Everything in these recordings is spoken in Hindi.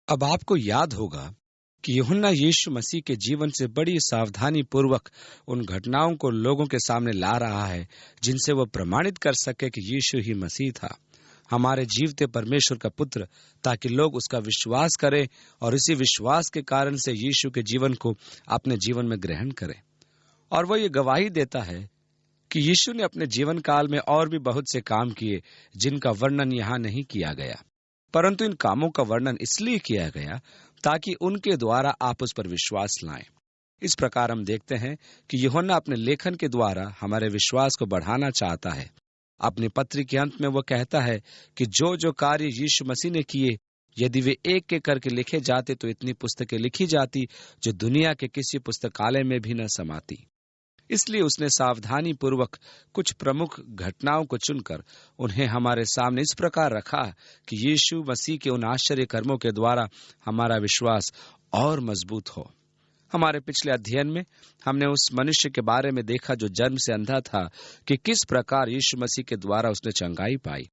अब आपको याद होगा कि यूहन्ना यीशु मसीह के जीवन से बड़ी सावधानी पूर्वक उन घटनाओं को लोगों के सामने ला रहा है जिनसे वह प्रमाणित कर सके कि यीशु ही मसीह था, हमारे जीवते परमेश्वर का पुत्र, ताकि लोग उसका विश्वास करें और इसी विश्वास के कारण से यीशु के जीवन को अपने जीवन में ग्रहण करें। और वह ये गवाही देता है कि यीशु ने अपने जीवन काल में और भी बहुत से काम किए जिनका वर्णन यहाँ नहीं किया गया, परंतु इन कामों का वर्णन इसलिए किया गया ताकि उनके द्वारा आप उस पर विश्वास लाएं। इस प्रकार हम देखते हैं कि यूहन्ना अपने लेखन के द्वारा हमारे विश्वास को बढ़ाना चाहता है। अपनी पत्री के अंत में वह कहता है कि जो जो कार्य यीशु मसीह ने किए, यदि वे एक एक करके लिखे जाते तो इतनी पुस्तकें लिखी जाती जो दुनिया के किसी पुस्तकालय में भी न समाती। इसलिए उसने सावधानी पूर्वक कुछ प्रमुख घटनाओं को चुनकर उन्हें हमारे सामने इस प्रकार रखा कि यीशु मसीह के उन आश्चर्य कर्मों के द्वारा हमारा विश्वास और मजबूत हो। हमारे पिछले अध्ययन में हमने उस मनुष्य के बारे में देखा जो जन्म से अंधा था कि किस प्रकार यीशु मसीह के द्वारा उसने चंगाई पाई,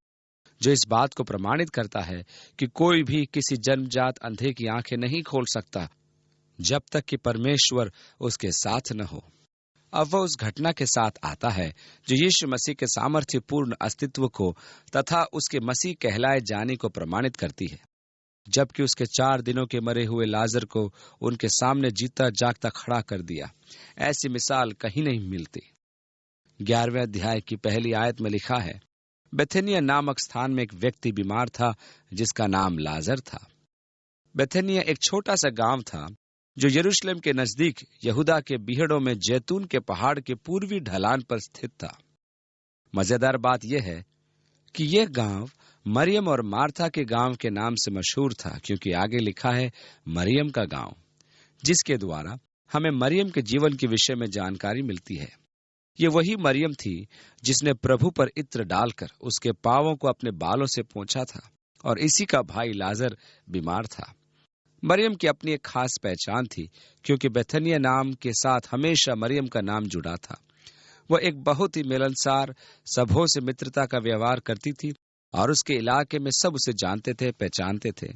जो इस बात को प्रमाणित करता है कि कोई भी किसी जन्मजात अंधे की आंखें नहीं खोल सकता जब तक कि परमेश्वर उसके साथ न हो। अब वह उस घटना के साथ आता है जो यीशु मसीह के सामर्थ्यपूर्ण अस्तित्व को तथा उसके मसीह कहलाए जाने को प्रमाणित करती है, जबकि उसके 4 दिनों के मरे हुए लाजर को उनके सामने जीता जागता खड़ा कर दिया। ऐसी मिसाल कहीं नहीं मिलती। 11वें अध्याय की पहली आयत में लिखा है, बेथेनिया नामक स्थान में एक व्यक्ति बीमार था जिसका नाम लाजर था। बेथेनिया एक छोटा सा गांव था जो यरूशलेम के नजदीक यहूदा के बीहड़ों में जैतून के पहाड़ के पूर्वी ढलान पर स्थित था। मजेदार बात यह है कि यह गांव मरियम और मार्था के गांव के नाम से मशहूर था, क्योंकि आगे लिखा है मरियम का गांव, जिसके द्वारा हमें मरियम के जीवन के विषय में जानकारी मिलती है। ये वही मरियम थी जिसने प्रभु पर इत्र डालकर उसके पांवों को अपने बालों से पोंछा था, और इसी का भाई लाजर बीमार था। मरियम की अपनी एक खास पहचान थी, क्योंकि बेथनिया नाम के साथ हमेशा मरियम का नाम जुड़ा था। वह एक बहुत ही मिलनसार, सबों से मित्रता का व्यवहार करती थी और उसके इलाके में सब उसे जानते थे, पहचानते थे,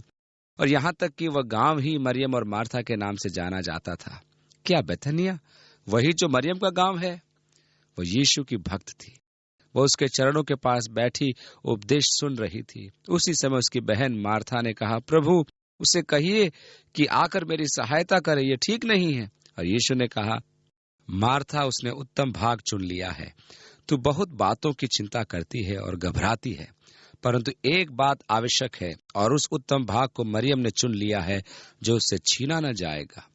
और यहाँ तक कि वह गांव ही मरियम और मार्था के नाम से जाना जाता था। क्या बेथनिया वही जो मरियम का गांव है? वह यीशु की भक्त थी। वह उसके चरणों के पास बैठी उपदेश सुन रही थी। उसी समय उसकी बहन मार्था ने कहा, प्रभु उसे कहिए कि आकर मेरी सहायता करे, ये ठीक नहीं है। और यीशु ने कहा, मार्था, उसने उत्तम भाग चुन लिया है। तू बहुत बातों की चिंता करती है और घबराती है, परंतु एक बात आवश्यक है, और उस उत्तम भाग को मरियम ने चुन लिया है जो उससे छीना न जाएगा।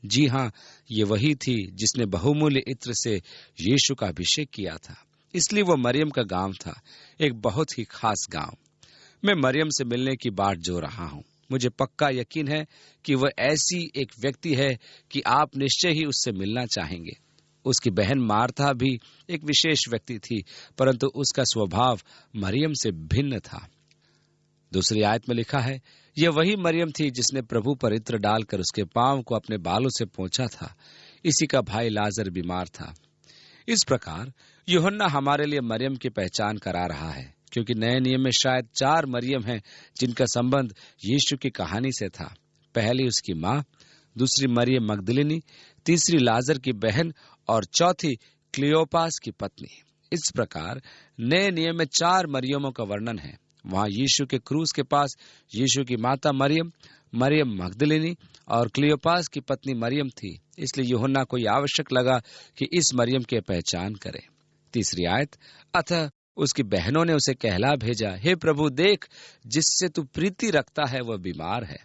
जी हाँ, ये वही थी जिसने बहुमूल्य इत्र से यीशु का अभिषेक किया था। इसलिए वह मरियम का गांव था, एक बहुत ही खास गांव। मैं मरियम से मिलने की बाट जो रहा हूँ। मुझे पक्का यकीन है कि वह ऐसी एक व्यक्ति है कि आप निश्चय ही उससे मिलना चाहेंगे। उसकी बहन मार्था भी एक विशेष व्यक्ति थी, परंतु उसका स्वभाव मरियम से भिन्न था। दूसरी आयत में लिखा है, यह वही मरियम थी जिसने प्रभु पर इत्र डालकर उसके पांव को अपने बालों से पोंछा था। इसी का भाई लाजर बीमार था। इस प्रकार यूहन्ना हमारे लिए मरियम की पहचान करा रहा है, क्योंकि नए नियम में शायद 4 मरियम हैं जिनका संबंध यीशु की कहानी से था। पहली उसकी माँ, दूसरी मरियम मगदलिनी, तीसरी लाजर की बहन और चौथी क्लियोपास की पत्नी। इस प्रकार नए नियम में 4 मरियमों का वर्णन है। वहां यीशु के क्रूस के पास यीशु की माता मरियम, मरियम मगदलिनी और क्लियोपास की पत्नी मरियम थी। इसलिए यूहन्ना को यह आवश्यक लगा कि इस मरियम की पहचान करे। तीसरी आयत, अतः उसकी बहनों ने उसे कहला भेजा, हे प्रभु देख, जिससे तू प्रीति रखता है वह बीमार है।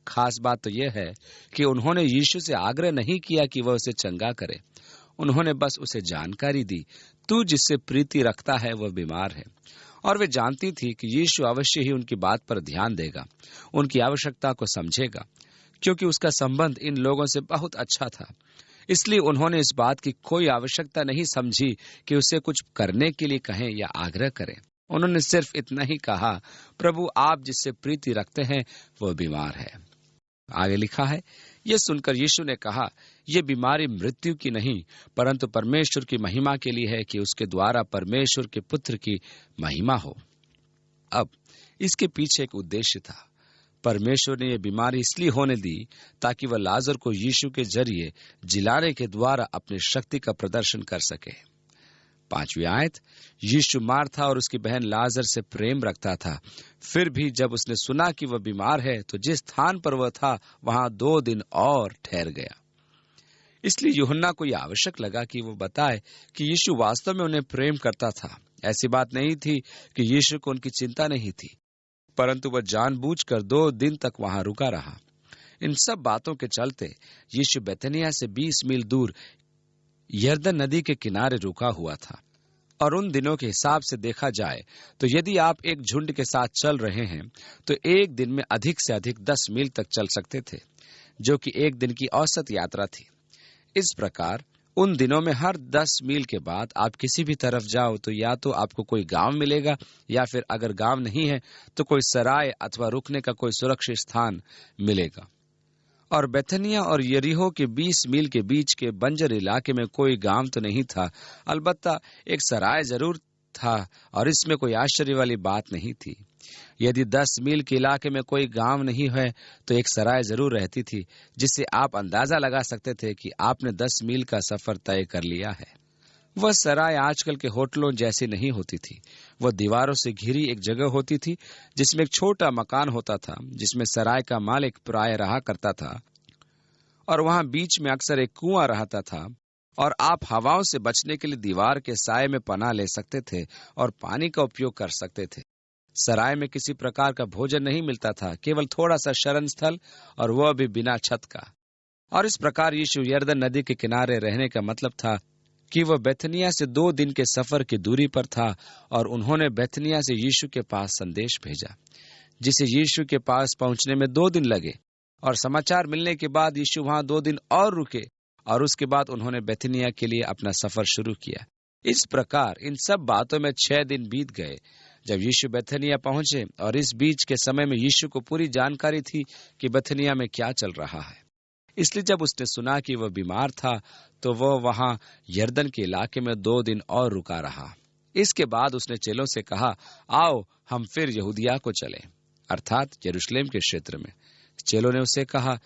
खास बात तो यह है कि उन्होंने यीशु से आग्रह नहीं किया कि वह उसे चंगा करे। उन्होंने बस उसे जानकारी दी, तू जिससे प्रीति रखता है वह बीमार है। और वे जानती थी कि यीशु अवश्य ही उनकी बात पर ध्यान देगा, उनकी आवश्यकता को समझेगा, क्योंकि उसका संबंध इन लोगों से बहुत अच्छा था। इसलिए उन्होंने इस बात की कोई आवश्यकता नहीं समझी कि उसे कुछ करने के लिए कहें या आग्रह करें। उन्होंने सिर्फ इतना ही कहा, प्रभु आप जिससे प्रीति रखते हैं वह बीमार है। आगे लिखा है, यह सुनकर यीशु ने कहा, यह बीमारी मृत्यु की नहीं परंतु परमेश्वर की महिमा के लिए है, कि उसके द्वारा परमेश्वर के पुत्र की महिमा हो। अब इसके पीछे एक उद्देश्य था। परमेश्वर ने यह बीमारी इसलिए होने दी ताकि वह लाजर को यीशु के जरिए जिलाने के द्वारा अपनी शक्ति का प्रदर्शन कर सके। 5वीं आयत, यीशु मार्था और उसकी बहन लाजर से प्रेम रखता था। फिर भी जब उसने सुना कि वह बीमार है तो जिस स्थान पर वह था वहां 2 दिन और ठहर गया। इसलिए यूहन्ना को यह आवश्यक लगा कि वो बताए कि यीशु वास्तव में उन्हें प्रेम करता था। ऐसी बात नहीं थी कि यीशु को उनकी चिंता नहीं थी, परंतु वह जानबूझकर 2 दिन तक वहां रुका रहा। इन सब बातों के चलते यीशु बेथनिया से 20 मील दूर यरदन नदी के किनारे रुका हुआ था। और उन दिनों के हिसाब से देखा जाए तो यदि आप एक झुंड के साथ चल रहे हैं तो एक दिन में अधिक से अधिक 10 मील तक चल सकते थे, जो कि एक दिन की औसत यात्रा थी। इस प्रकार उन दिनों में हर 10 मील के बाद आप किसी भी तरफ जाओ तो या तो आपको कोई गांव मिलेगा, या फिर अगर गांव नहीं है तो कोई सराय अथवा रुकने का कोई सुरक्षित स्थान मिलेगा। और बेथनिया और यरीहो के 20 मील के बीच के बंजर इलाके में कोई गांव तो नहीं था, अलबत्ता एक सराय जरूर था, और इसमें कोई आश्चर्य वाली बात नहीं थी। यदि 10 मील के इलाके में कोई गांव नहीं है तो एक सराय जरूर रहती थी, जिससे आप अंदाजा लगा सकते थे कि आपने 10 मील का सफर तय कर लिया है। वह सराय आजकल के होटलों जैसी नहीं होती थी। वह दीवारों से घिरी एक जगह होती थी जिसमें एक छोटा मकान होता था, जिसमें सराय का मालिक प्राय रहा करता था, और वहां बीच में अक्सर एक कुआं रहता था, और आप हवाओं से बचने के लिए दीवार के साये में पनाह ले सकते थे और पानी का उपयोग कर सकते थे। सराय में किसी प्रकार का भोजन नहीं मिलता था, केवल थोड़ा सा शरण स्थल, और वह भी बिना छत का। और इस प्रकार यीशु यरदन नदी के किनारे रहने का मतलब था कि वह बेथनिया से 2 दिन के सफर की दूरी पर था, और उन्होंने बेथनिया से यीशु के पास संदेश भेजा, जिसे यीशु के पास पहुंचने में 2 दिन लगे। और समाचार मिलने के बाद यीशु वहां 2 दिन और रुके, और उसके बाद उन्होंने बेथनिया के लिए अपना सफर शुरू किया। इस प्रकार इन सब बातों में 6 दिन बीत गए जब यीशु बेथनिया पहुंचे, और इस बीच के समय में यीशु को पूरी जानकारी थी कि बेथनिया में क्या चल रहा है। इसलिए जब उसने सुना कि वह बीमार था तो वह वहां यरदन के इलाके में 2 दिन और रुका रहा। इसके बाद उसने चेलों से कहा, आओ हम फिर यहूदिया को चलें, अर्थात यरूशलेम के क्षेत्र में। चेलों ने उसे कहा,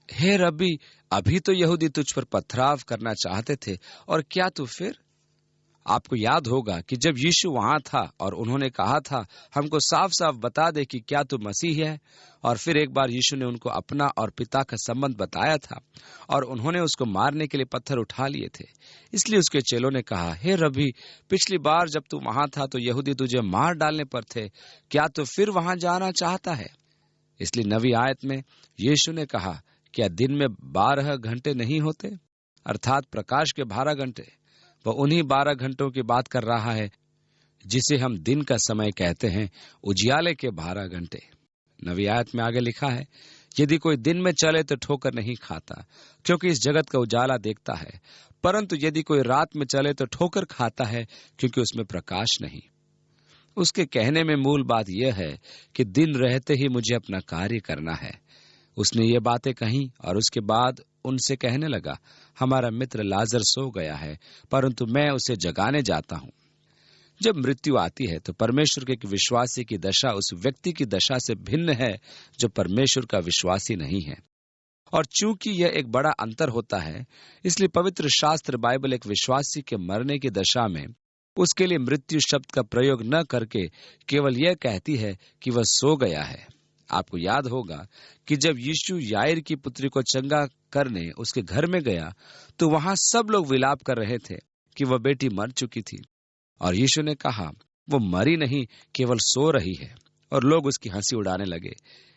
हे रब्बी, अभी तो यहूदी तुझ पर पथराव करना चाहते थे, और क्या तू फिर? आपको याद होगा कि जब यीशु वहां था और उन्होंने कहा था, हमको साफ साफ बता दे कि क्या तू मसीह है, और फिर एक बार यीशु ने उनको अपना और पिता का संबंध बताया था, और उन्होंने उसको मारने के लिए पत्थर उठा लिए थे। इसलिए उसके चेलों ने कहा, हे रब्बी, पिछली बार जब तू वहां था तो यहूदी तुझे मार डालने पर थे, क्या तू फिर वहां जाना चाहता है? इसलिए 9वीं आयत में यीशु ने कहा, क्या दिन में 12 घंटे नहीं होते, अर्थात प्रकाश के 12 घंटे। वह उन्हीं 12 घंटों की बात कर रहा है जिसे हम दिन का समय कहते हैं, उजियाले के 12 घंटे। 9वीं आयत में आगे लिखा है, यदि कोई दिन में चले तो ठोकर नहीं खाता, क्योंकि इस जगत का उजाला देखता है, परंतु यदि कोई रात में चले तो ठोकर खाता है, क्योंकि उसमें प्रकाश नहीं। उसके कहने में मूल बात यह है कि दिन रहते ही मुझे अपना कार्य करना है। उसने ये बातें कही और उसके बाद उनसे कहने लगा, हमारा मित्र लाजर सो गया है, परंतु मैं उसे जगाने जाता हूं। जब मृत्यु आती है तो परमेश्वर के विश्वासी की दशा उस व्यक्ति की दशा से भिन्न है जो परमेश्वर का विश्वासी नहीं है। और चूंकि यह एक बड़ा अंतर होता है, इसलिए पवित्र शास्त्र बाइबल एक विश्वासी के मरने की दशा में उसके लिए मृत्यु शब्द का प्रयोग न करके केवल यह कहती है कि वह सो गया है। आपको याद होगा कि जब यीशु याईर की पुत्री को चंगा करने उसके घर में गया तो वहां सब लोग विलाप कर रहे थे कि वह बेटी मर चुकी थी, और यीशु ने कहा, वो मरी नहीं, केवल सो रही है, और लोग उसकी हंसी उड़ाने लगे।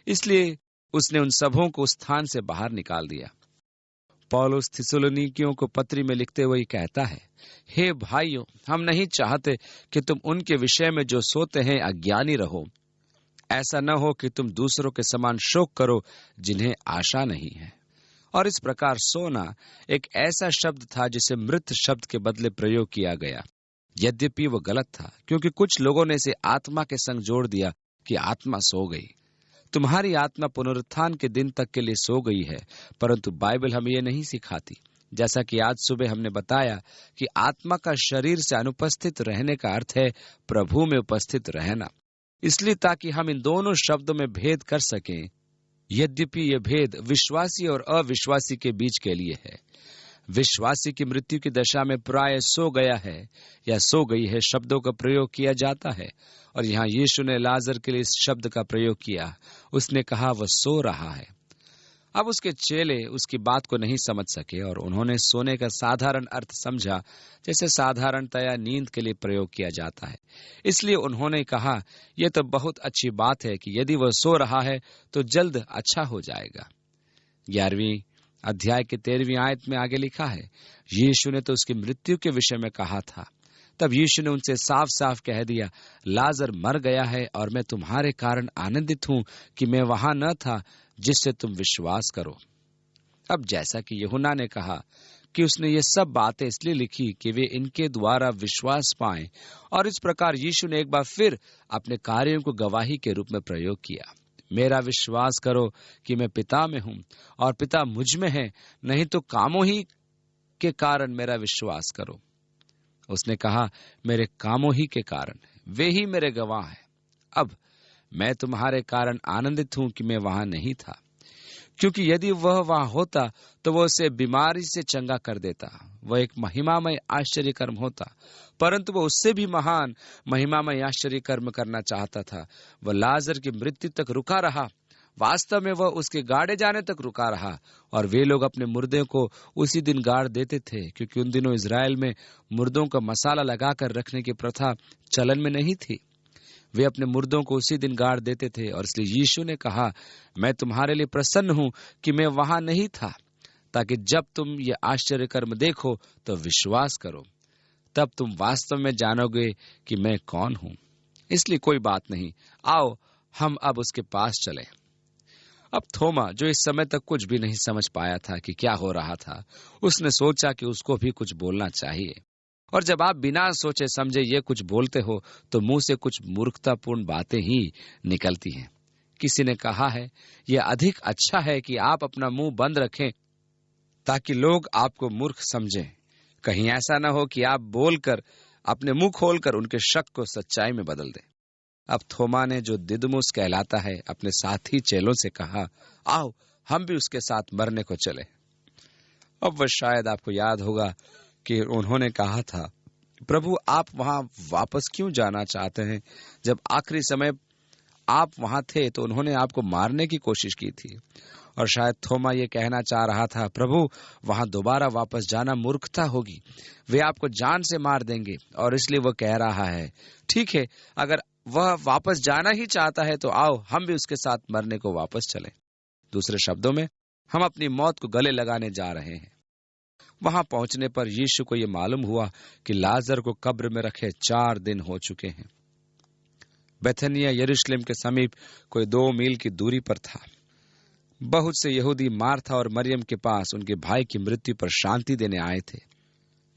इसलिए उसने उन सबों को उस स्थान से बाहर निकाल दिया। पौलुस थिस्सलुनीकियों को पत्री में लिखते हुए कहता है, हे भाइयों, हम नहीं चाहते कि तुम उनके विषय में जो सोते हैं अज्ञानी रहो। ऐसा न हो कि तुम दूसरों के समान शोक करो जिन्हें आशा नहीं है। और इस प्रकार सोना एक ऐसा शब्द था जिसे मृत शब्द के बदले प्रयोग किया गया। यद्यपि वो गलत था, क्योंकि कुछ लोगों ने इसे आत्मा के संग जोड़ दिया कि आत्मा सो गई। तुम्हारी आत्मा पुनरुत्थान के दिन तक के लिए सो गई है, परंतु बाइबल हमें ये नहीं सिखाती। जैसा कि आज सुबह हमने बताया कि आत्मा का शरीर से अनुपस्थित रहने का अर्थ है प्रभु में उपस्थित रहना। इसलिए ताकि हम इन दोनों शब्दों में भेद कर सकें। यद्यपि यह भेद विश्वासी और अविश्वासी के बीच के लिए है। विश्वासी की मृत्यु की दशा में प्राय सो गया है या सो गई है शब्दों का प्रयोग किया जाता है, और यहाँ यीशु ने लाजर के लिए इस शब्द का प्रयोग किया। उसने कहा वह सो रहा है। अब उसके चेले उसकी बात को नहीं समझ सके और उन्होंने सोने का साधारण अर्थ समझा, जैसे साधारणतया नींद के लिए प्रयोग किया जाता है। इसलिए उन्होंने कहा, यह तो बहुत अच्छी बात है कि यदि वह सो रहा है तो जल्द अच्छा हो जाएगा। 11वीं अध्याय के 13वीं आयत में आगे लिखा है, यीशु ने तो उसकी मृत्यु के विषय में कहा था। तब यीशु ने उनसे साफ साफ कह दिया, लाजर मर गया है और मैं तुम्हारे कारण आनंदित हूं कि मैं वहां न था, जिससे तुम विश्वास करो। अब जैसा कि यूहन्ना ने कहा कि उसने ये सब बातें इसलिए लिखी कि वे इनके द्वारा विश्वास पाएं, और इस प्रकार यीशु ने एक बार फिर अपने कार्यों को गवाही के रूप में प्रयोग किया। मेरा विश्वास करो कि मैं पिता में हूं और पिता मुझ में है, नहीं तो कामों ही के कारण मेरा विश्वास करो। उसने कहा, मेरे कामों ही के कारण, वे ही मेरे गवाह हैं। अब मैं तुम्हारे कारण आनंदित हूं कि मैं वहां नहीं था, क्योंकि यदि वह वहां होता तो वह उसे बीमारी से चंगा कर देता। वह एक महिमामय आश्चर्य कर्म होता, परंतु वह उससे भी महान महिमामय आश्चर्य कर्म करना चाहता था। वह लाजर की मृत्यु तक रुका रहा। वास्तव में वह उसके गाड़े जाने तक रुका रहा, और वे लोग अपने मुर्दे को उसी दिन गाड़ देते थे, क्योंकि उन दिनों इज़राइल में मुर्दों का मसाला लगाकर रखने की प्रथा चलन में नहीं थी। वे अपने मुर्दों को उसी दिन गाड़ देते थे, और इसलिए यीशु ने कहा, मैं तुम्हारे लिए प्रसन्न हूं कि मैं वहां नहीं था, ताकि जब तुम ये आश्चर्य कर्म देखो तो विश्वास करो। तब तुम वास्तव में जानोगे कि मैं कौन हूं। इसलिए कोई बात नहीं, आओ हम अब उसके पास चले। अब थोमा, जो इस समय तक कुछ भी नहीं समझ पाया था कि क्या हो रहा था, उसने सोचा कि उसको भी कुछ बोलना चाहिए। और जब आप बिना सोचे समझे ये कुछ बोलते हो तो मुंह से कुछ मूर्खतापूर्ण बातें ही निकलती हैं। किसी ने कहा है, यह अधिक अच्छा है कि आप अपना मुंह बंद रखें ताकि लोग आपको मूर्ख समझें। कहीं ऐसा न हो कि आप बोलकर अपने मुंह खोलकर उनके शक को सच्चाई में बदल दें। अब थोमा ने, जो दिदुमुस कहलाता है, अपने साथी चेलों से कहा, आओ हम भी उसके साथ मरने को चले। अब वह शायद आपको याद होगा कि उन्होंने कहा था, प्रभु आप वहां वापस क्यों जाना चाहते हैं? जब आखिरी समय आप वहां थे तो उन्होंने आपको मारने की कोशिश की थी। और शायद थोमा ये कहना चाह रहा था, प्रभु वहां दोबारा वापस जाना मूर्खता होगी, वे आपको जान से मार देंगे। और इसलिए वह कह रहा है, ठीक है, अगर वह वापस जाना ही चाहता है तो आओ हम भी उसके साथ मरने को वापस चलें। दूसरे शब्दों में, हम अपनी मौत को गले लगाने जा रहे हैं। वहां पहुंचने पर यीशु को यह मालूम हुआ कि लाजर को कब्र में रखे 4 दिन हो चुके हैं। बेथनिया यरूशलेम के समीप कोई 2 मील की दूरी पर था। बहुत से यहूदी मार्था और मरियम के पास उनके भाई की मृत्यु पर शांति देने आए थे।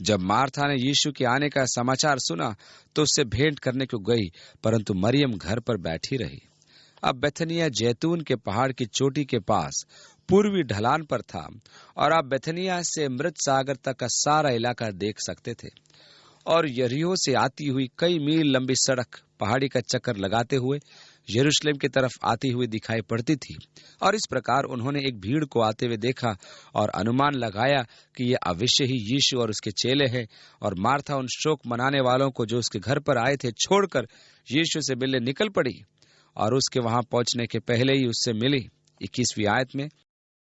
जब मार्था ने यीशु के आने का समाचार सुना तो उससे भेंट करने को गई, परंतु मरियम घर पर बैठी रही। अब बेथनिया जैतून के पहाड़ की चोटी के पास पूर्वी ढलान पर था, और आप बेथनिया से मृत सागर तक का सारा इलाका देख सकते थे। और यरीहो से आती हुई कई मील लंबी सड़क पहाड़ी का चक्कर लगाते हुए यरूशलेम की तरफ आती हुई दिखाई पड़ती थी। और इस प्रकार उन्होंने एक भीड़ को आते हुए देखा और अनुमान लगाया कि ये अवश्य ही यीशु और उसके चेले हैं। और मार्था उन शोक मनाने वालों को जो उसके घर पर आए थे छोड़कर यीशु से मिलने निकल पड़ी, और उसके वहां पहुंचने के पहले ही उससे मिली। 21वीं आयत में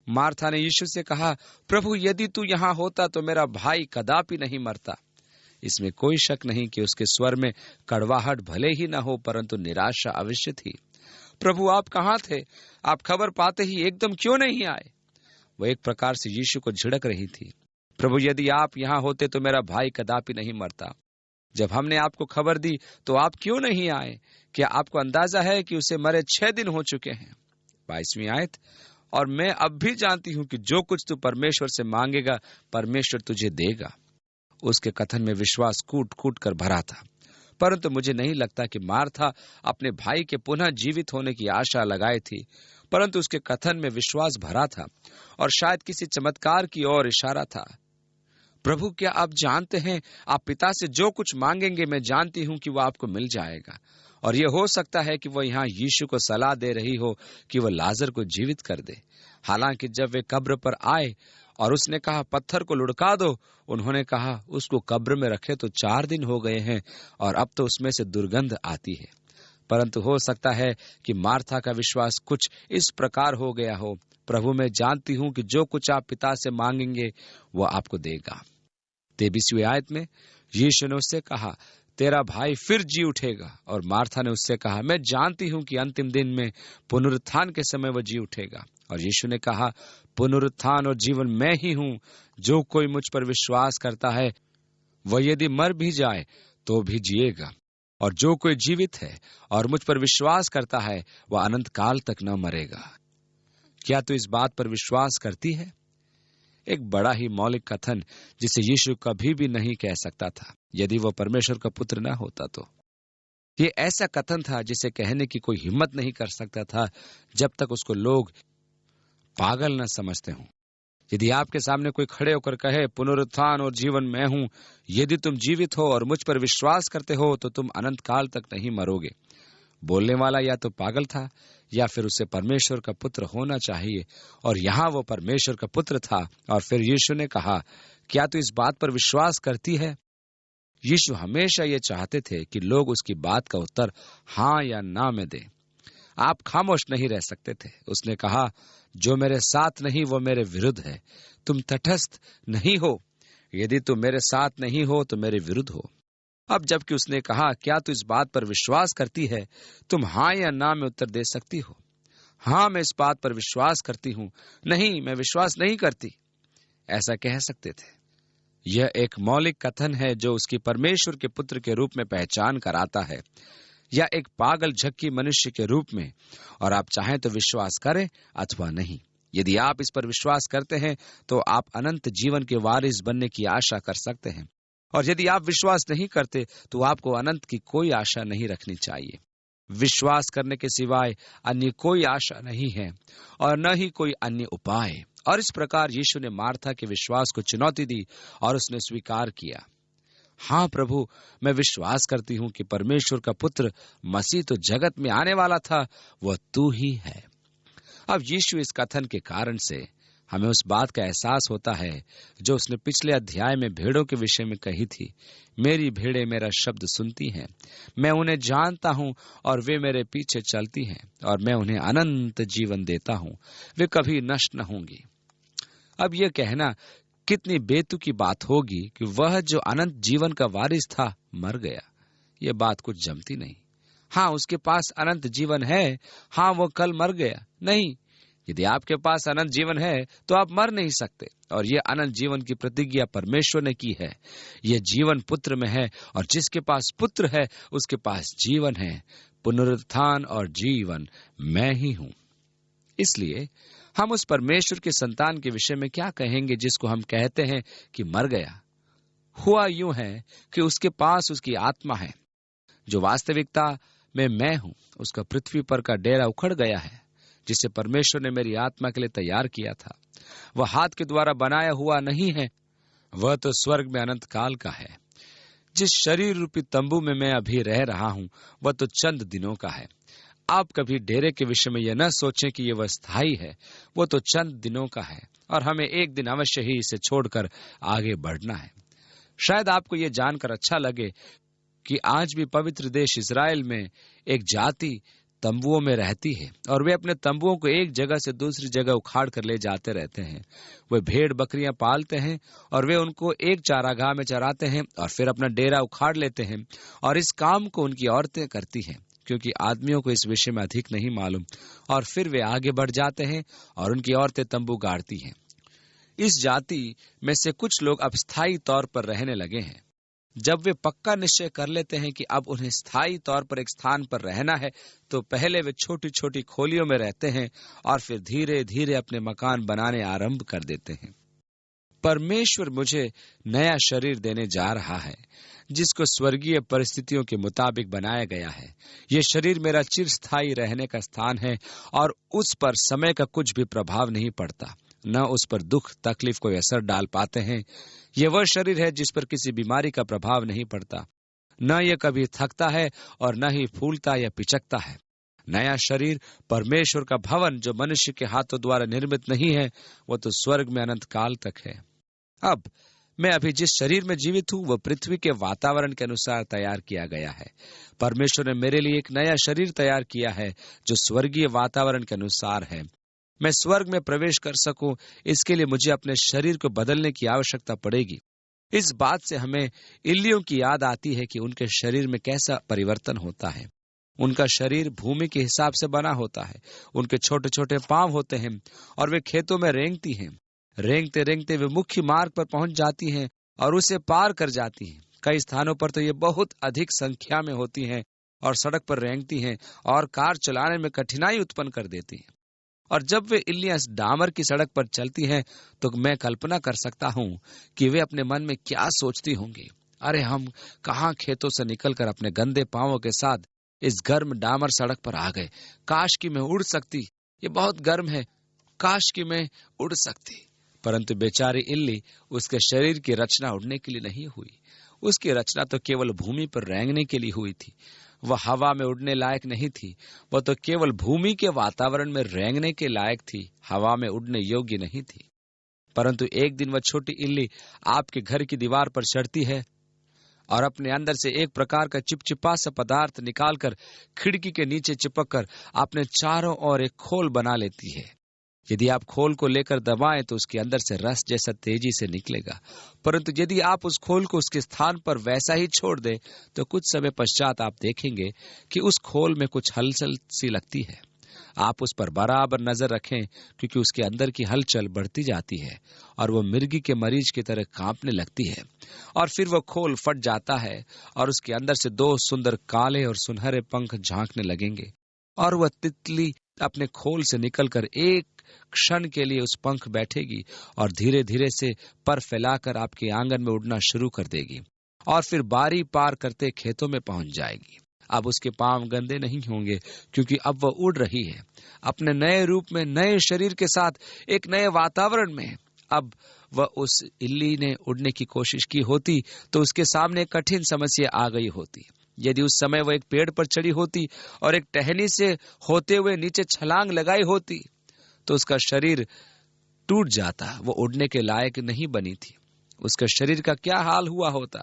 मार्था ने यीशु से कहा, प्रभु यदि तू यहाँ होता तो मेरा भाई कदापि नहीं मरता। इसमें कोई शक नहीं कि उसके स्वर में कड़वाहट भले ही न हो, परंतु निराशा अवश्य थी। प्रभु आप कहाँ थे? आप खबर पाते ही एकदम क्यों नहीं आए? वह एक प्रकार से यीशु को झिड़क रही थी। प्रभु यदि आप यहाँ होते तो मेरा भाई कदापि नहीं मरता। जब हमने आपको खबर दी तो आप क्यों नहीं आए? क्या आपको अंदाजा है कि उसे मरे 6 दिन हो चुके हैं? 22वीं आयत, और मैं अब भी जानती हूँ कि जो कुछ तू परमेश्वर से मांगेगा परमेश्वर तुझे देगा। उसके कथन में विश्वास कूट कूट कर भरा था, परंतु मुझे नहीं लगता कि मार्था अपने भाई के पुनः जीवित होने की आशा लगाए थी, परंतु उसके कथन में विश्वास भरा था और शायद किसी चमत्कार की ओर इशारा था। प्रभु क्या आप जानते हैं, आप पिता से जो कुछ मांगेंगे मैं जानती हूँ कि वो आपको मिल जाएगा। और ये हो सकता है कि वो यहाँ यीशु को सलाह दे रही हो कि वो लाजर को जीवित कर दे। हालांकि जब वे कब्र पर आए और उसने कहा पत्थर को लुढ़का दो, उन्होंने कहा उसको कब्र में रखे तो 4 दिन हो गए हैं और अब तो उसमें से दुर्गंध आती है। परंतु हो सकता है कि मार्था का विश्वास कुछ इस प्रकार हो गया हो, प्रभु मैं जानती हूं कि जो कुछ आप पिता से मांगेंगे वो आपको देगा। 23वीं आयत में यीशु ने उससे कहा तेरा भाई फिर जी उठेगा। और मार्था ने उससे कहा मैं जानती हूं कि अंतिम दिन में पुनरुत्थान के समय वो जी उठेगा। और यीशु ने कहा पुनरुत्थान और जीवन मैं ही हूं, जो कोई मुझ पर विश्वास करता है वह यदि मर भी जाए तो भी जिएगा, और जो कोई जीवित है और मुझ पर विश्वास करता है वह अनंत काल तक न मरेगा। क्या तू इस बात पर विश्वास करती है? एक बड़ा ही मौलिक कथन जिसे यीशु कभी भी नहीं कह सकता था यदि वह परमेश्वर का पुत्र न होता तो। ये ऐसा कथन था जिसे कहने की कोई हिम्मत नहीं कर सकता था जब तक उसको लोग पागल न समझते हों। यदि आपके सामने कोई खड़े होकर कहे पुनरुत्थान और जीवन मैं हूं, यदि तुम जीवित हो और मुझ पर विश्वास करते हो तो तुम अनंत काल तक नहीं मरोगे, बोलने वाला या तो पागल था या फिर उसे परमेश्वर का पुत्र होना चाहिए। और यहाँ वो परमेश्वर का पुत्र था। और फिर यीशु ने कहा क्या तू इस बात पर विश्वास करती है? यीशु हमेशा ये चाहते थे कि लोग उसकी बात का उत्तर हाँ या ना में दें। आप खामोश नहीं रह सकते थे। उसने कहा जो मेरे साथ नहीं वो मेरे विरुद्ध है। तुम तटस्थ नहीं हो। यदि तुम मेरे साथ नहीं हो तो मेरे विरुद्ध हो। अब जबकि उसने कहा क्या तू इस बात पर विश्वास करती है, तुम हाँ या ना में उत्तर दे सकती हो। हाँ मैं इस बात पर विश्वास करती हूं, नहीं मैं विश्वास नहीं करती, ऐसा कह सकते थे। यह एक मौलिक कथन है जो उसकी परमेश्वर के पुत्र के रूप में पहचान कराता है, या एक पागल झक्की मनुष्य के रूप में। और आप चाहें तो विश्वास करें अथवा नहीं। यदि आप इस पर विश्वास करते हैं तो आप अनंत जीवन के वारिस बनने की आशा कर सकते हैं, और यदि आप विश्वास नहीं करते तो आपको अनंत की कोई आशा नहीं रखनी चाहिए। विश्वास करने के सिवाय अन्य कोई आशा नहीं है और न ही कोई अन्य उपाय। और इस प्रकार यीशु ने मार्था के विश्वास को चुनौती दी और उसने स्वीकार किया, हाँ प्रभु मैं विश्वास करती हूं कि परमेश्वर का पुत्र मसीह तो जगत में आने वाला था, वह तू ही है। अब यीशु इस कथन के कारण से हमें उस बात का एहसास होता है जो उसने पिछले अध्याय में भेड़ों के विषय में कही थी, मेरी भेड़ें मेरा शब्द सुनती हैं, मैं उन्हें जानता हूं और वे मेरे पीछे चलती हैं, और मैं उन्हें अनंत जीवन देता हूं, वे कभी नष्ट न होंगी। अब यह कहना कितनी बेतुकी बात होगी कि वह जो अनंत जीवन का वारिस था मर गया। यह बात कुछ जमती नहीं। हाँ उसके पास अनंत जीवन है, हाँ वो कल मर गया। नहीं, यदि आपके पास अनंत जीवन है तो आप मर नहीं सकते। और यह अनंत जीवन की प्रतिज्ञा परमेश्वर ने की है। यह जीवन पुत्र में है, और जिसके पास पुत्र है उसके पास जीवन है। पुनरुत्थान और जीवन मैं ही हूं। इसलिए हम उस परमेश्वर के संतान के विषय में क्या कहेंगे जिसको हम कहते हैं कि मर गया? हुआ यूं है कि उसके पास उसकी आत्मा है। जो वास्तविकता में मैं हूं उसका पृथ्वी पर का डेरा उखड़ गया है, जिसे परमेश्वर ने मेरी आत्मा के लिए तैयार किया था। वह हाथ के द्वारा बनाया हुआ नहीं है, वह तो स्वर्ग में अनंत काल का है। जिस शरीर रूपी तंबू में मैं अभी रह रहा हूं वह तो चंद दिनों का है। आप कभी डेरे के विषय में यह न सोचें कि यह वह स्थायी है, वो तो चंद दिनों का है, और हमें एक दिन अवश्य ही इसे छोड़कर आगे बढ़ना है। शायद आपको यह जानकर अच्छा लगे कि आज भी पवित्र देश इज़राइल में एक जाति तंबुओं में रहती है, और वे अपने तंबुओं को एक जगह से दूसरी जगह उखाड़ कर ले जाते रहते हैं। वे भेड़ बकरियां पालते हैं और वे उनको एक चारागाह में चराते हैं और फिर अपना डेरा उखाड़ लेते हैं, और इस काम को उनकी औरतें करती हैं, क्योंकि आदमियों को इस विषय में अधिक नहीं मालूम। और फिर वे आगे बढ़ जाते हैं और उनकी औरतें तंबू गाड़ती हैं। इस जाति में से कुछ लोग अब स्थायी तौर पर रहने लगे हैं। जब वे पक्का निश्चय कर लेते हैं कि अब उन्हें स्थायी तौर पर एक स्थान पर रहना है, तो पहले वे छोटी छोटी खोलियों में रहते हैं और फिर धीरे धीरे अपने मकान बनाने आरंभ कर देते हैं। परमेश्वर मुझे नया शरीर देने जा रहा है, जिसको स्वर्गीय परिस्थितियों के मुताबिक बनाया गया है। यह शरीर मेरा चिरस्थायी रहने का स्थान है, और उस पर समय का कुछ भी प्रभाव नहीं पड़ता, न उस पर दुख तकलीफ कोई असर डाल पाते हैं। यह वह शरीर है जिस पर किसी बीमारी का प्रभाव नहीं पड़ता, न ये कभी थकता है और न ही फूलता या पिचकता है। नया शरीर परमेश्वर का भवन जो मनुष्य के हाथों द्वारा निर्मित नहीं है, वो तो स्वर्ग में अनंत काल तक है। अब मैं अभी जिस शरीर में जीवित हूँ, वह पृथ्वी के वातावरण के अनुसार तैयार किया गया है। परमेश्वर ने मेरे लिए एक नया शरीर तैयार किया है जो स्वर्गीय वातावरण के अनुसार है। मैं स्वर्ग में प्रवेश कर सकूं, इसके लिए मुझे अपने शरीर को बदलने की आवश्यकता पड़ेगी। इस बात से हमें इल्लियों की याद आती है कि उनके शरीर में कैसा परिवर्तन होता है। उनका शरीर भूमि के हिसाब से बना होता है। उनके छोटे छोटे पांव होते हैं और वे खेतों में रेंगती हैं। रेंगते रेंगते वे मुख्य मार्ग पर पहुंच जाती हैं और उसे पार कर जाती हैं। कई स्थानों पर तो ये बहुत अधिक संख्या में होती हैं और सड़क पर रेंगती हैं और कार चलाने में कठिनाई उत्पन्न कर देती हैं। और जब वे इल्लियां डामर की सड़क पर चलती हैं, तो मैं कल्पना कर सकता हूं कि वे अपने मन में क्या सोचती होंगी। अरे, हम कहां खेतों से निकलकर अपने गंदे पांवों के साथ इस गर्म डामर सड़क पर आ गए। काश कि मैं उड़ सकती, ये बहुत गर्म है, काश कि मैं उड़ सकती। परंतु बेचारी इल्ली, उसके शरीर की रचना उड़ने के लिए नहीं हुई। उसकी रचना तो केवल भूमि पर रेंगने के लिए हुई थी। वह हवा में उड़ने लायक नहीं थी। वह तो केवल भूमि के वातावरण में रेंगने के लायक थी, हवा में उड़ने योग्य नहीं थी। परंतु एक दिन वह छोटी इल्ली आपके घर की दीवार पर चढ़ती है और अपने अंदर से एक प्रकार का चिपचिपा सा पदार्थ निकालकर खिड़की के नीचे चिपककर अपने चारों ओर एक खोल बना लेती है। यदि आप खोल को लेकर दबाएं तो उसके अंदर से रस जैसा तेजी से निकलेगा, परंतु यदि आप उस खोल को उसके स्थान पर वैसा ही छोड़ दें तो कुछ समय पश्चात आप देखेंगे कि उस खोल में कुछ हलचल सी लगती है। आप उस पर बराबर नजर रखें, क्योंकि उसके अंदर की हलचल बढ़ती जाती है और वह मिर्गी के मरीज की तरह कांपने लगती है। और फिर वह खोल फट जाता है और उसके अंदर से दो सुंदर काले और सुनहरे पंख झांकने लगेंगे और वह तितली अपने खोल से निकलकर एक क्षण के लिए उस पंख बैठेगी और धीरे धीरे से पर फैलाकर आपके आंगन में उड़ना शुरू कर देगी और फिर बारी पार करते खेतों में पहुंच जाएगी। अब उसके पांव गंदे नहीं होंगे, क्योंकि अब वह उड़ रही है अपने नए रूप में, नए शरीर के साथ, एक नए वातावरण में। अब वह उस इल्ली ने उड़ने की कोशिश की होती तो उसके सामने एक कठिन समस्या आ गई होती। यदि उस समय वह एक पेड़ पर चढ़ी होती और एक टहनी से होते हुए नीचे छलांग लगाई होती तो उसका शरीर टूट जाता। वो उड़ने के लायक नहीं बनी थी। उसके शरीर का क्या हाल हुआ होता।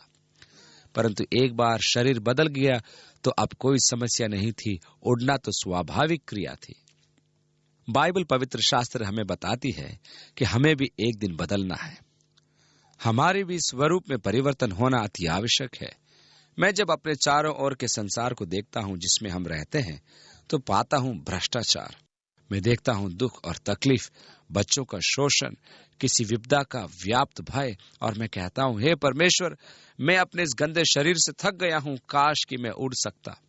परंतु एक बार शरीर बदल गया तो अब कोई समस्या नहीं थी। उड़ना तो स्वाभाविक क्रिया थी। बाइबल पवित्र शास्त्र हमें बताती है कि हमें भी एक दिन बदलना है। हमारे भी स्वरूप में परिवर्तन होना अति आवश्यक है। मैं जब अपने चारों ओर के संसार को देखता हूं जिसमें हम रहते हैं, तो पाता हूं भ्रष्टाचार। मैं देखता हूं दुख और तकलीफ, बच्चों का शोषण, किसी विपदा का व्याप्त भय, और मैं कहता हूं, हे परमेश्वर, मैं अपने इस गंदे शरीर से थक गया हूं, काश कि मैं उड़ सकता।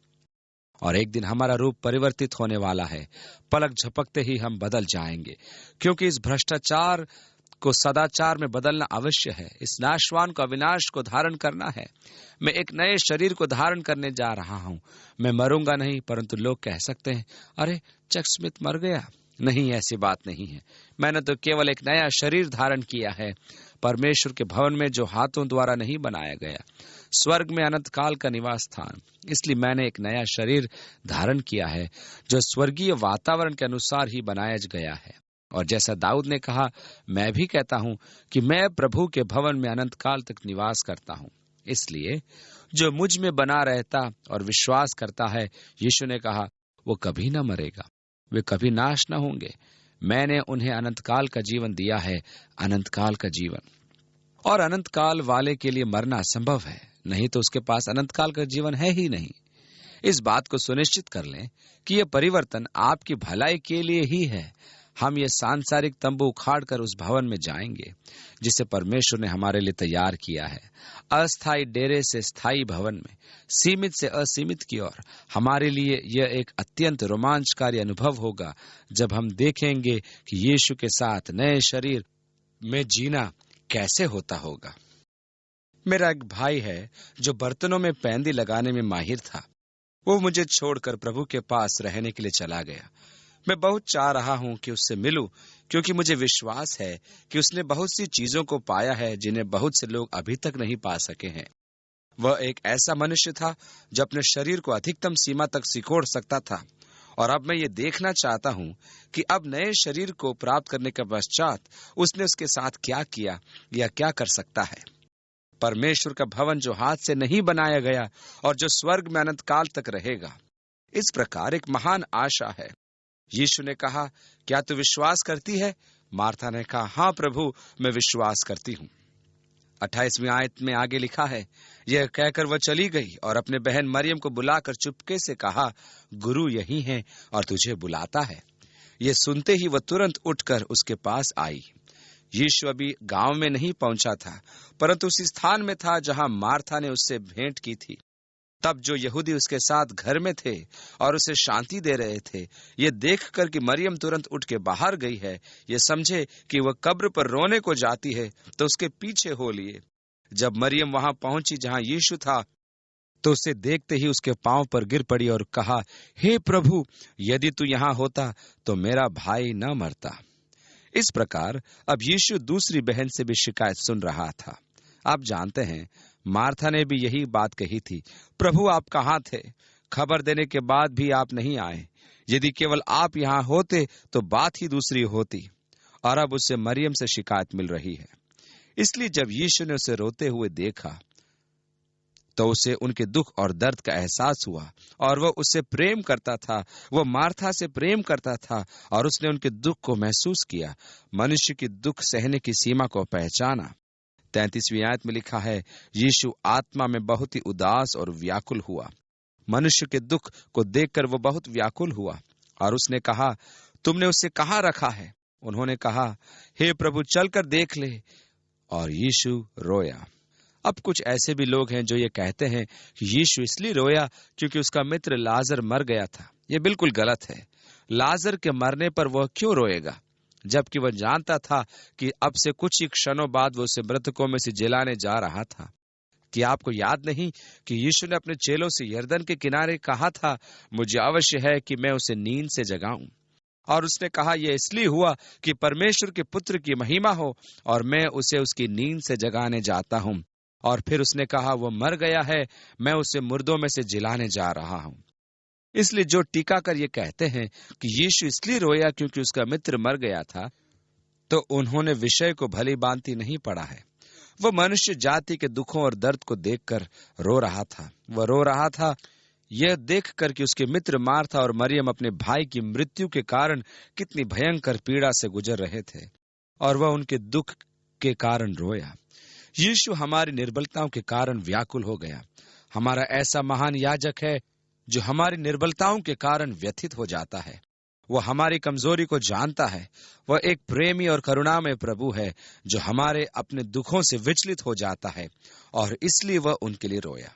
और एक दिन हमारा रूप परिवर्तित होने वाला है। पलक झपकते ही हम बदल जाएंगे, क्योंकि इस भ्रष्टाचार को सदाचार में बदलना अवश्य है। इस नाशवान को अविनाश को धारण करना है। मैं एक नए शरीर को धारण करने जा रहा हूं। मैं मरूंगा नहीं, परंतु लोग कह सकते हैं, अरे चक स्मिथ मर गया। नहीं, ऐसी बात नहीं है। मैंने तो केवल एक नया शरीर धारण किया है, परमेश्वर के भवन में जो हाथों द्वारा नहीं बनाया गया, स्वर्ग में अनंत काल का निवास स्थान। इसलिए मैंने एक नया शरीर धारण किया है जो स्वर्गीय वातावरण के अनुसार ही बनाया गया है। और जैसा दाऊद ने कहा, मैं भी कहता हूं कि मैं प्रभु के भवन में अनंत काल तक निवास करता हूं। इसलिए जो मुझ में बना रहता और विश्वास करता है, यीशु ने कहा, वो कभी न मरेगा, वे कभी नाश न होंगे। मैंने उन्हें अनंत काल का जीवन दिया है, अनंत काल का जीवन। और अनंत काल वाले के लिए मरना असंभव है, नहीं तो उसके पास अनंत काल का जीवन है ही नहीं। इस बात को सुनिश्चित कर लें कि यह परिवर्तन आपकी भलाई के लिए ही है। हम ये सांसारिक तंबू उखाड़कर उस भवन में जाएंगे जिसे परमेश्वर ने हमारे लिए तैयार किया है। अस्थायी डेरे से स्थायी भवन में, सीमित से असीमित की ओर। हमारे लिए यह एक अत्यंत रोमांचकारी अनुभव होगा जब हम देखेंगे कि यीशु के साथ नए शरीर में जीना कैसे होता होगा। मेरा एक भाई है जो बर्तनों में पैंदी लगाने में माहिर था। वो मुझे छोड़कर प्रभु के पास रहने के लिए चला गया। मैं बहुत चाह रहा हूं कि उससे मिलूं, क्योंकि मुझे विश्वास है कि उसने बहुत सी चीजों को पाया है जिन्हें बहुत से लोग अभी तक नहीं पा सके हैं। वह एक ऐसा मनुष्य था जो अपने शरीर को अधिकतम सीमा तक सिकोड़ सकता था, और अब मैं ये देखना चाहता हूं कि अब नए शरीर को प्राप्त करने के पश्चात उसने उसके साथ क्या किया या क्या कर सकता है। परमेश्वर का भवन जो हाथ से नहीं बनाया गया और जो स्वर्ग में अनंत काल तक रहेगा, इस प्रकार एक महान आशा है। यीशु ने कहा, क्या तू विश्वास करती है? मार्था ने कहा, हाँ प्रभु, मैं विश्वास करती हूँ। 28वीं आयत में आगे लिखा है, यह कहकर वह चली गई और अपने बहन मरियम को बुलाकर चुपके से कहा, गुरु यही है और तुझे बुलाता है। यह सुनते ही वह तुरंत उठकर उसके पास आई। यीशु अभी गांव में नहीं पहुंचा था, परंतु उस स्थान में था जहां मार्था ने उससे भेंट की थी। तब जो यहूदी उसके साथ घर में थे और उसे शांति दे रहे थे, ये देखकर कि मरियम तुरंत उठ के बाहर गई है, ये समझे कि वह कब्र पर रोने को जाती है, तो उसके पीछे हो लिए। जब मरियम वहां पहुंची जहां यीशु था, तो उसे देखते ही उसके पांव पर गिर पड़ी और कहा, हे प्रभु, यदि तू यहाँ होता तो मेरा भाई न मरता। इस प्रकार अब यीशु दूसरी बहन से भी शिकायत सुन रहा था। आप जानते हैं, मार्था ने भी यही बात कही थी, प्रभु आप कहाँ थे? खबर देने के बाद भी आप नहीं आए। यदि केवल आप यहाँ होते तो बात ही दूसरी होती। और अब उसे मरियम से शिकायत मिल रही है। इसलिए जब यीशु ने उसे रोते हुए देखा तो उसे उनके दुख और दर्द का एहसास हुआ, और वह उससे प्रेम करता था, वह मार्था से प्रेम करता था, और उसने उनके दुख को महसूस किया, मनुष्य की दुख सहने की सीमा को पहचाना। 33वीं आयत में लिखा है, यीशु आत्मा में बहुत ही उदास और व्याकुल हुआ। मनुष्य के दुख को देखकर वह बहुत व्याकुल हुआ, और उसने कहा, तुमने उसे कहाँ रखा है? उन्होंने कहा, हे प्रभु, चलकर देख ले। और यीशु रोया। अब कुछ ऐसे भी लोग हैं जो ये कहते हैं कि यीशु इसलिए रोया क्योंकि उसका मित्र लाजर मर गया था। ये बिल्कुल गलत है। लाजर के मरने पर वह क्यों रोएगा, जबकि वह जानता था कि अब से कुछ ही क्षणों बाद वो उसे मृतकों में से जिलाने जा रहा था। कि आपको याद नहीं कि यीशु ने अपने चेलों से यरदन के किनारे कहा था, मुझे अवश्य है कि मैं उसे नींद से जगाऊं। और उसने कहा, यह इसलिए हुआ कि परमेश्वर के पुत्र की महिमा हो, और मैं उसे उसकी नींद से जगाने जाता हूं। और फिर उसने कहा, वह मर गया है, मैं उसे मुर्दों में से जिलाने जा रहा हूं। इसलिए जो टीकाकर ये कहते हैं कि यीशु इसलिए रोया क्योंकि उसका मित्र मर गया था, तो उन्होंने विषय को भली भांति नहीं पढ़ा है। वह मनुष्य जाति के दुखों और दर्द को देखकर रो रहा था। वह रो रहा था यह देखकर कि उसके मित्र मार्था और मरियम अपने भाई की मृत्यु के कारण कितनी भयंकर पीड़ा से गुजर रहे थे, और वह उनके दुख के कारण रोया। यीशु हमारी निर्बलताओं के कारण व्याकुल हो गया। हमारा ऐसा महान याजक है जो हमारी निर्बलताओं के कारण व्यथित हो जाता है। वह हमारी कमजोरी को जानता है। वह एक प्रेमी और करुणामय प्रभु है जो हमारे अपने दुखों से विचलित हो जाता है, और इसलिए वह उनके लिए रोया।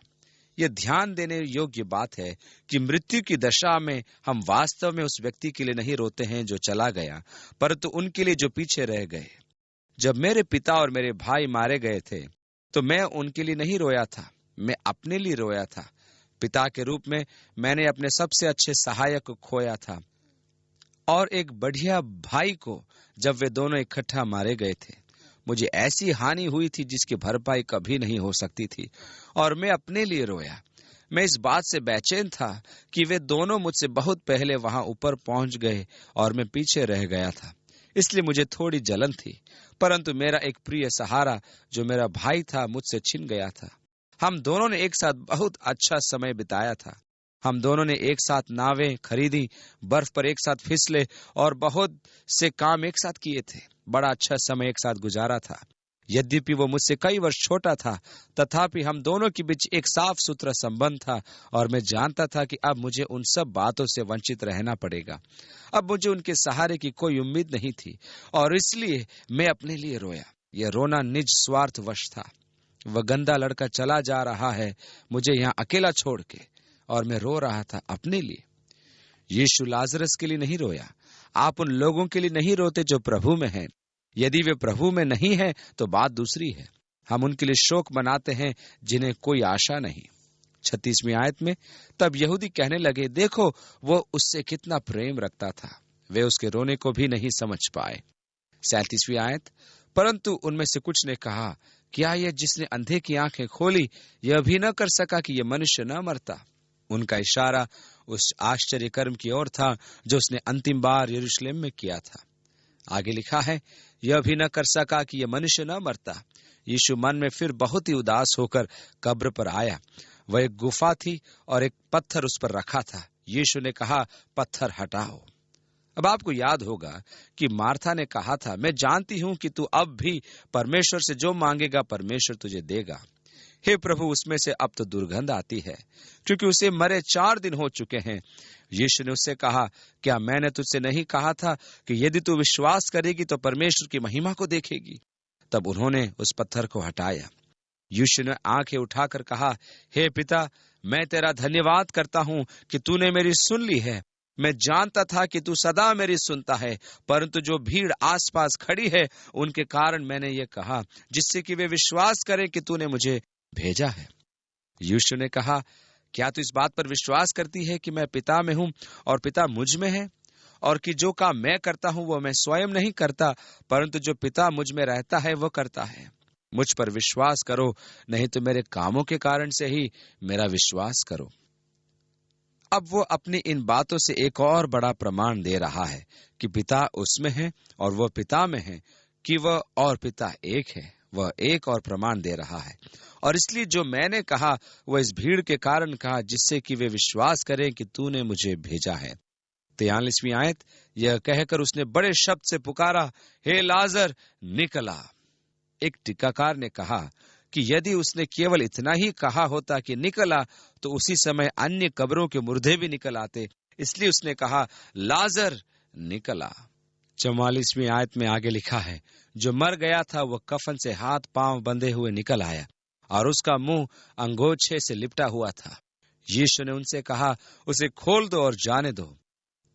यह ध्यान देने योग्य बात है कि मृत्यु की दशा में हम वास्तव में उस व्यक्ति के लिए नहीं रोते हैं जो चला गया, परंतु उनके लिए जो पीछे रह गए। जब मेरे पिता और मेरे भाई मारे गए थे तो मैं उनके लिए नहीं रोया था, मैं अपने लिए रोया था। पिता के रूप में मैंने अपने सबसे अच्छे सहायक को खोया था, और एक बढ़िया भाई को जब वे दोनों इकट्ठा मारे गए थे। मुझे ऐसी हानि हुई थी जिसकी भरपाई कभी नहीं हो सकती थी, और मैं अपने लिए रोया। मैं इस बात से बेचैन था कि वे दोनों मुझसे बहुत पहले वहां ऊपर पहुंच गए और मैं पीछे रह गया था, इसलिए मुझे थोड़ी जलन थी। परंतु मेरा एक प्रिय सहारा जो मेरा भाई था मुझसे छिन गया था। हम दोनों ने एक साथ बहुत अच्छा समय बिताया था। हम दोनों ने एक साथ नावें खरीदी, बर्फ पर एक साथ फिसले और बहुत से काम एक साथ किए थे। बड़ा अच्छा समय एक साथ गुजारा था। यद्यपि वो मुझसे कई वर्ष छोटा था, तथापि हम दोनों के बीच एक साफ सुथरा संबंध था, और मैं जानता था कि अब मुझे उन सब बातों से वंचित रहना पड़ेगा। अब मुझे उनके सहारे की कोई उम्मीद नहीं थी, और इसलिए मैं अपने लिए रोया। यह रोना निज स्वार्थवश था। वह गंदा लड़का चला जा रहा है मुझे यहाँ अकेला छोड़ के, और मैं रो रहा था अपने लिए। यीशु लाजरस के लिए नहीं रोया। आप उन लोगों के लिए नहीं रोते जो प्रभु में हैं। यदि वे प्रभु में नहीं हैं तो बात दूसरी है। हम उनके लिए शोक मनाते हैं जिन्हें कोई आशा नहीं। 36वीं आयत में, तब यहूदी कहने लगे, देखो वो उससे कितना प्रेम रखता था। वे उसके रोने को भी नहीं समझ पाए। 37वीं आयत, परंतु उनमें से कुछ ने कहा, क्या यह जिसने अंधे की आंखें खोली यह भी न कर सका कि यह मनुष्य न मरता? उनका इशारा उस आश्चर्य कर्म की ओर था जो उसने अंतिम बार यरूशलेम में किया था। आगे लिखा है, यह भी न कर सका कि यह मनुष्य न मरता। यीशु मन में फिर बहुत ही उदास होकर कब्र पर आया। वह एक गुफा थी और एक पत्थर उस पर रखा था। यीशु ने कहा, पत्थर हटाओ। अब आपको याद होगा कि मार्था ने कहा था, मैं जानती हूं कि तू अब भी परमेश्वर से जो मांगेगा परमेश्वर तुझे देगा। हे प्रभु, उसमें से अब तो दुर्गंध आती है, क्योंकि उसे मरे 4 दिन हो चुके हैं। यीशु ने उससे कहा, क्या मैंने तुझसे नहीं कहा था कि यदि तू विश्वास करेगी तो परमेश्वर की महिमा को देखेगी? तब उन्होंने उस पत्थर को हटाया। यीशु ने आंखें उठाकर कहा, हे पिता, मैं तेरा धन्यवाद करता हूं कि तूने मेरी सुन ली है। मैं जानता था कि तू सदा मेरी सुनता है, परंतु जो भीड़ आसपास खड़ी है उनके कारण मैंने ये कहा, जिससे कि वे विश्वास करें कि तूने मुझे भेजा है। यीशु ने कहा, क्या तू इस बात पर विश्वास करती है कि मैं पिता में हूं और पिता मुझ में है, और कि जो काम मैं करता हूं वो मैं स्वयं नहीं करता, परंतु जो पिता मुझ में रहता है वो करता है। मुझ पर विश्वास करो, नहीं तो मेरे कामों के कारण से ही मेरा विश्वास करो। अब वो अपनी इन बातों से एक और बड़ा प्रमाण दे रहा है कि पिता उसमें है और वह पिता में है, कि वह और पिता एक है। वह एक और प्रमाण दे रहा है, और इसलिए जो मैंने कहा वह इस भीड़ के कारण कहा, जिससे कि वे विश्वास करें कि तूने मुझे भेजा है। 43वीं आयत, यह कहकर उसने बड़े शब्द से पुकारा, हे लाजर निकला। एक टीकाकार ने कहा कि यदि उसने केवल इतना ही कहा होता कि निकला, तो उसी समय अन्य कब्रों के मुर्दे भी निकल आते। इसलिए उसने कहा, लाजर निकला। 44वीं आयत में आगे लिखा है, जो मर गया था वह कफन से हाथ पांव बंधे हुए निकल आया, और उसका मुंह अंगोछे से लिपटा हुआ था। यीशु ने उनसे कहा, उसे खोल दो और जाने दो।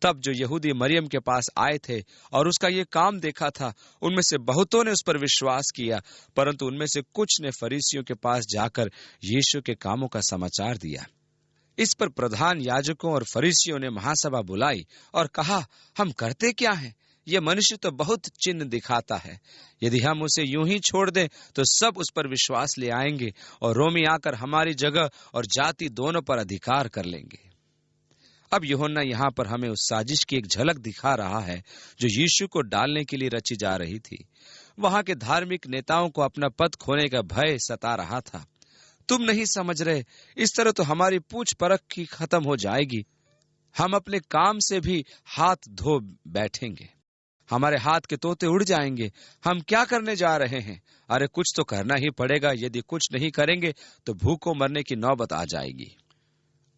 तब जो यहूदी मरियम के पास आए थे और उसका ये काम देखा था, उनमें से बहुतों ने उस पर विश्वास किया, परंतु उनमें से कुछ ने फरीसियों के पास जाकर यीशु के कामों का समाचार दिया। इस पर प्रधान याजकों और फरीसियों ने महासभा बुलाई और कहा, हम करते क्या हैं? यह मनुष्य तो बहुत चिन्ह दिखाता है। यदि हम उसे यूं ही छोड़ दें तो सब उस पर विश्वास ले आएंगे, और रोमी आकर हमारी जगह और जाति दोनों पर अधिकार कर लेंगे। अब यूहन्ना यहाँ पर हमें उस साजिश की एक झलक दिखा रहा है जो यीशु को डालने के लिए रची जा रही थी। वहां के धार्मिक नेताओं को अपना पद खोने का भय सता रहा था। तुम नहीं समझ रहे, इस तरह तो हमारी पूछ परख की खत्म हो जाएगी। हम अपने काम से भी हाथ धो बैठेंगे, हमारे हाथ के तोते उड़ जाएंगे। हम क्या करने जा रहे हैं? अरे कुछ तो करना ही पड़ेगा। यदि कुछ नहीं करेंगे तो भूखों मरने की नौबत आ जाएगी।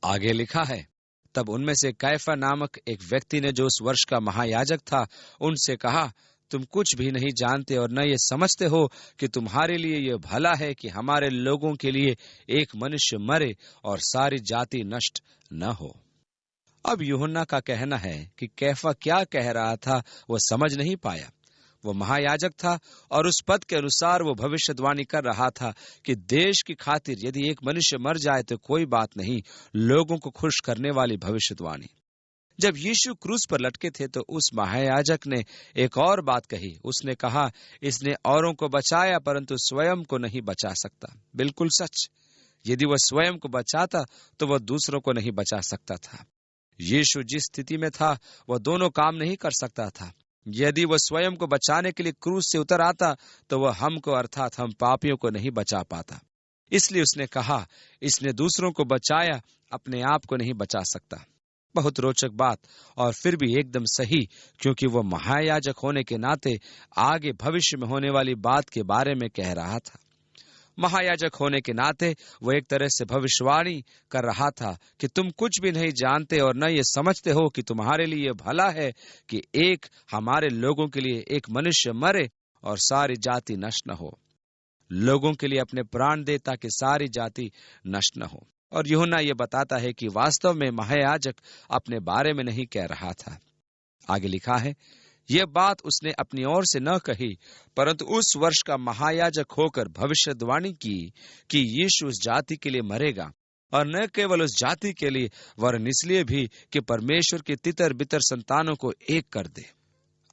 आगे लिखा है, तब उनमें से कैफा नामक एक व्यक्ति ने, जो उस वर्ष का महायाजक था, उनसे कहा, तुम कुछ भी नहीं जानते और न ये समझते हो कि तुम्हारे लिए यह भला है कि हमारे लोगों के लिए एक मनुष्य मरे और सारी जाति नष्ट न हो। अब यूहन्ना का कहना है कि कैफा क्या कह रहा था वह समझ नहीं पाया। वो महायाजक था और उस पद के अनुसार वो भविष्यवाणी कर रहा था कि देश की खातिर यदि एक मनुष्य मर जाए तो कोई बात नहीं, लोगों को खुश करने वाली भविष्यवाणी। जब यीशु क्रूस पर लटके थे तो उस महायाजक ने एक और बात कही। उसने कहा, इसने औरों को बचाया परंतु स्वयं को नहीं बचा सकता। बिल्कुल सच। यदि वह स्वयं को बचाता तो वह दूसरों को नहीं बचा सकता था। यीशु जिस स्थिति में था वह दोनों काम नहीं कर सकता था। यदि वह स्वयं को बचाने के लिए क्रूस से उतर आता तो वह हमको अर्थात हम पापियों को नहीं बचा पाता। इसलिए उसने कहा, इसने दूसरों को बचाया, अपने आप को नहीं बचा सकता। बहुत रोचक बात, और फिर भी एकदम सही, क्योंकि वह महायाजक होने के नाते आगे भविष्य में होने वाली बात के बारे में कह रहा था। महायाजक होने के नाते वह एक तरह से भविष्यवाणी कर रहा था कि तुम कुछ भी नहीं जानते और न ये समझते हो कि तुम्हारे लिए भला है कि एक हमारे लोगों के लिए एक मनुष्य मरे और सारी जाति नष्ट न हो। लोगों के लिए अपने प्राण दे ताकि सारी जाति नष्ट न हो। और यूहन्ना ये बताता है कि वास्तव में महायाजक अपने बारे में नहीं कह रहा था। आगे लिखा है, यह बात उसने अपनी ओर से न कही, परंतु उस वर्ष का महायाजक होकर भविष्यवाणी की कि यीशु उस जाति के लिए मरेगा, और न केवल उस जाति के लिए वरन इसलिए भी कि परमेश्वर की तितर बितर संतानों को एक कर दे।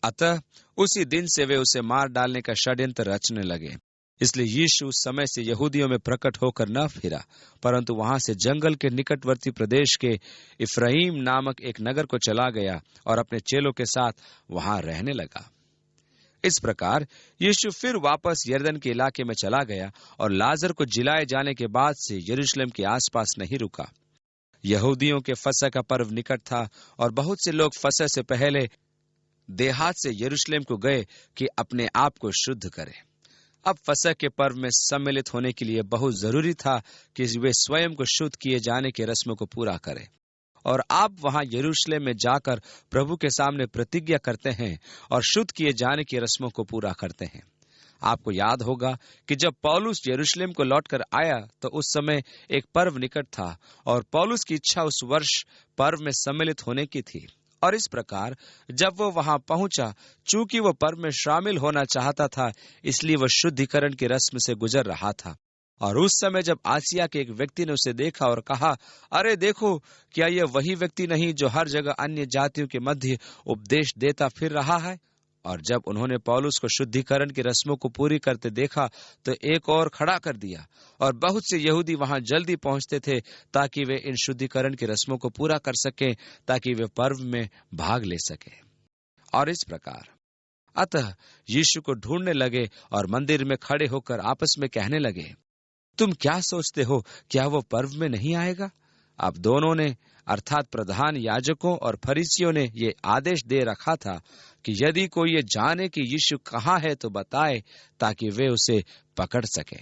अतः उसी दिन से वे उसे मार डालने का षड्यंत्र रचने लगे। इसलिए यीशु उस समय से यहूदियों में प्रकट होकर न फिरा, परंतु वहां से जंगल के निकटवर्ती प्रदेश के इफ्राइम नामक एक नगर को चला गया और अपने चेलों के साथ वहां रहने लगा। इस प्रकार यीशु फिर वापस यरदन के इलाके में चला गया और लाजर को जिलाए जाने के बाद से यरूशलेम के आसपास नहीं रुका। यहूदियों के फसह का पर्व निकट था और बहुत से लोग फसह से पहले देहात से यरूशलेम को गए कि अपने आप को शुद्ध करें। अब फसह के पर्व में सम्मिलित होने के लिए बहुत जरूरी था कि वे स्वयं को शुद्ध किए जाने के रस्मों को पूरा करें, और आप वहां यरूशलेम में जाकर प्रभु के सामने प्रतिज्ञा करते हैं और शुद्ध किए जाने की रस्मों को पूरा करते हैं। आपको याद होगा कि जब पौलुस यरूशलेम को लौटकर आया तो उस समय एक पर्व निकट था और पौलुस की इच्छा उस वर्ष पर्व में सम्मिलित होने की थी। और इस प्रकार जब वो वहां पहुंचा, चूंकि वो पर्व में शामिल होना चाहता था, इसलिए वह शुद्धिकरण की रस्म से गुजर रहा था। और उस समय जब आसिया के एक व्यक्ति ने उसे देखा और कहा, अरे देखो, क्या यह वही व्यक्ति नहीं जो हर जगह अन्य जातियों के मध्य उपदेश देता फिर रहा है? और जब उन्होंने पौलुस को शुद्धिकरण की रस्मों को पूरी करते देखा तो एक और खड़ा कर दिया, और बहुत से यहूदी वहां जल्दी पहुंचते थे ताकि वे इन शुद्धिकरण की रस्मों को पूरा कर सकें, ताकि वे पर्व में भाग ले सके। और इस प्रकार अतः यीशु को ढूंढने लगे और मंदिर में खड़े होकर आपस में कहने लगे, तुम क्या सोचते हो, क्या वो पर्व में नहीं आएगा? अब दोनों ने अर्थात प्रधान याजकों और फरीसियों ने ये आदेश दे रखा था कि यदि कोई ये जाने कि यीशु कहाँ है तो बताए, ताकि वे उसे पकड़ सके।